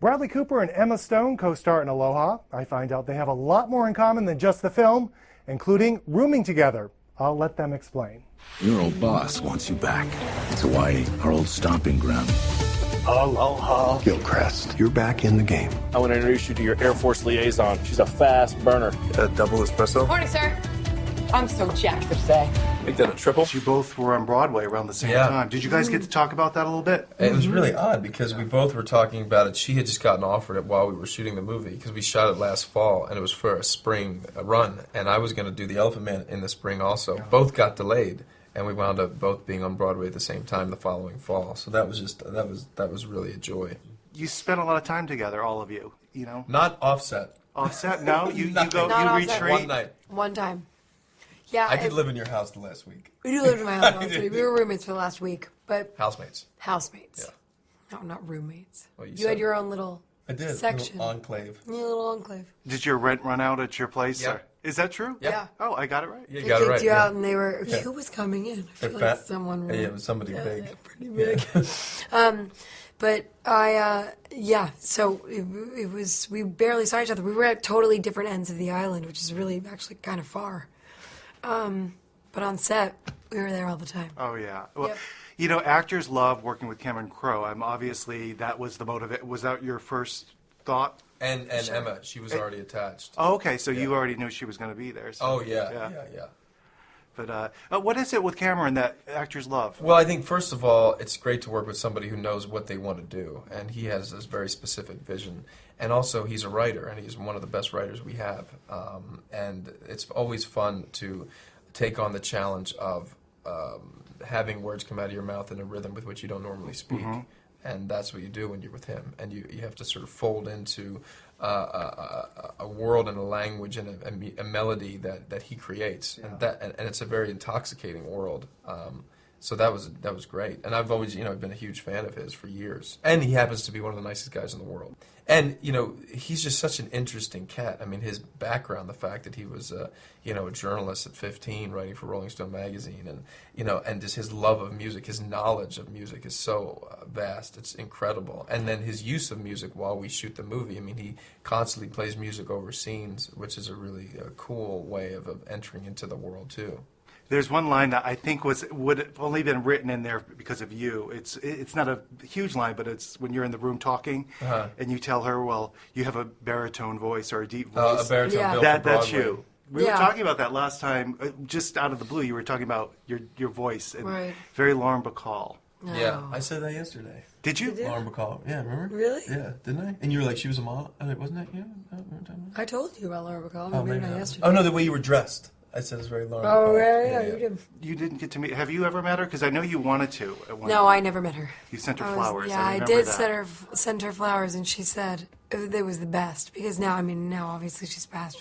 Bradley Cooper and Emma Stone co-star in Aloha. I find out they have a lot more in common than just the film, including rooming together. I'll let them explain. Your old boss wants you back. It's Hawaii, our old stomping ground. Aloha. Gilchrist, you're back in the game. I want to introduce you to your Air Force liaison. She's a fast burner. A double espresso? Morning, sir. I'm so jacked today. Make that a triple. You both were on Broadway around the same time. Did you guys get to talk about that a little bit? It was really odd because we both were talking about it. She had just gotten offered it while we were shooting the movie because we shot it last fall and it was for a spring run. And I was going to do The Elephant Man in the spring also. Yeah. Both got delayed. And we wound up both being on Broadway at the same time the following fall. So that was just that was really a joy. You spent a lot of time together, all of you. You know, not offset. Offset? No, you not retreat. One night. One time. Yeah. I did live in your house the last week. We lived in my house last week. We were roommates for the last week, but housemates. Housemates. Yeah. No, not roommates. Well, you had your own little. I did. Section. Little enclave. Your little enclave. Did your rent run out at your place? Yeah. Is that true? Yeah. Oh, I got it right. You got it right. They kicked you out, and they were. Who was coming in? I feel like someone. Yeah, it was somebody big. Yeah, pretty big. But so it was. We barely saw each other. We were at totally different ends of the island, which is really actually kind of far. But on set, we were there all the time. Oh yeah. Well, yep. You know, actors love working with Cameron Crowe. Obviously that was the motive. Was that your first thought? And sure. Emma, she was already attached. Oh, okay. So you already knew she was going to be there. So, oh yeah. But what is it with Cameron that actors love? Well, I think first of all, it's great to work with somebody who knows what they want to do, and he has this very specific vision. And also, he's a writer, and he's one of the best writers we have. And it's always fun to take on the challenge of having words come out of your mouth in a rhythm with which you don't normally speak. Mm-hmm. And that's what you do when you're with him. And you have to sort of fold into a world and a language and a melody that he creates. Yeah. And it's a very intoxicating world. So that was great. And I've always, been a huge fan of his for years. And he happens to be one of the nicest guys in the world. And, he's just such an interesting cat. I mean, his background, the fact that he was, a journalist at 15 writing for Rolling Stone magazine and just his love of music, his knowledge of music is so vast. It's incredible. And then his use of music while we shoot the movie. I mean, he constantly plays music over scenes, which is a really cool way of entering into the world, too. There's one line that I think would have only been written in there because of you. It's not a huge line, but it's when you're in the room talking, and you tell her, "Well, you have a baritone voice or a deep voice." A baritone. Yeah. That's you. We were talking about that last time, just out of the blue. You were talking about your voice, and very Lauren Bacall. No. Yeah, I said that yesterday. Did you? Lauren Bacall. Yeah, remember? Really? Yeah, didn't I? And you were like, she was a model. Wasn't that you? I told you about Laura Bacall. Oh, maybe not yesterday. Oh no, the way you were dressed. I said it's very Lauren. Oh, Bacall. yeah, you did. You didn't get to meet. Have you ever met her? Because I know you wanted to. No, I never met her. You sent her flowers. Yeah, I did send her flowers, and she said it was the best. Because now obviously she's passed,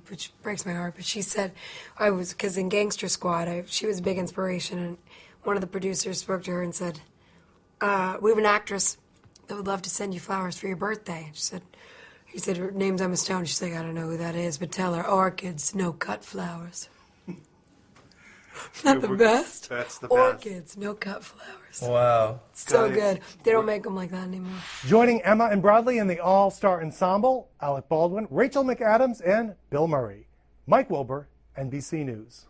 which breaks my heart. But she said because in Gangster Squad, she was a big inspiration, and one of the producers spoke to her and said, "We have an actress that would love to send you flowers for your birthday." And he said, her name's Emma Stone. She's like, "I don't know who that is, but tell her orchids, no cut flowers." Isn't that the best? That's the best. Orchids, no cut flowers. Wow. So good. They don't make them like that anymore. Joining Emma and Bradley in the all-star ensemble, Alec Baldwin, Rachel McAdams, and Bill Murray. Mike Wilbur, NBC News.